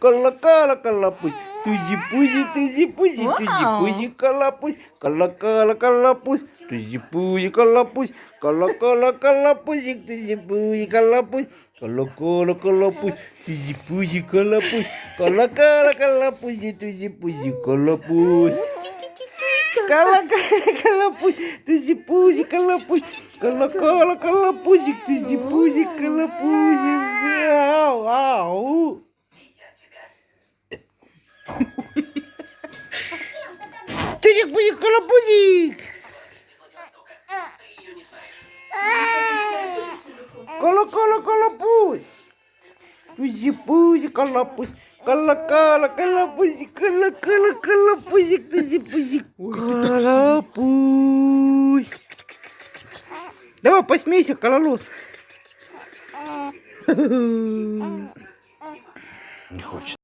колопусь, тузи-пузи, тузи-пузи, тузи-пузи, колопусь, колопусь, тузи-пузи, колопусь, колопузик, тузи-пузи, колопусь, колопусь, тузи-пузи, колопусь, колопузи, тузи-пузи, колопусь. Колопусь, тузи-пузи, колопусь, колопузик, тузи-пузи, колопузик. Ау, ау. Тузи-пузи, колопузик. Колопусь. Тузи-пузи, колопусь. Колопузик, колопузик, тузи-пузик. Колопусь. Давай посмейся, кололос. Не хочет.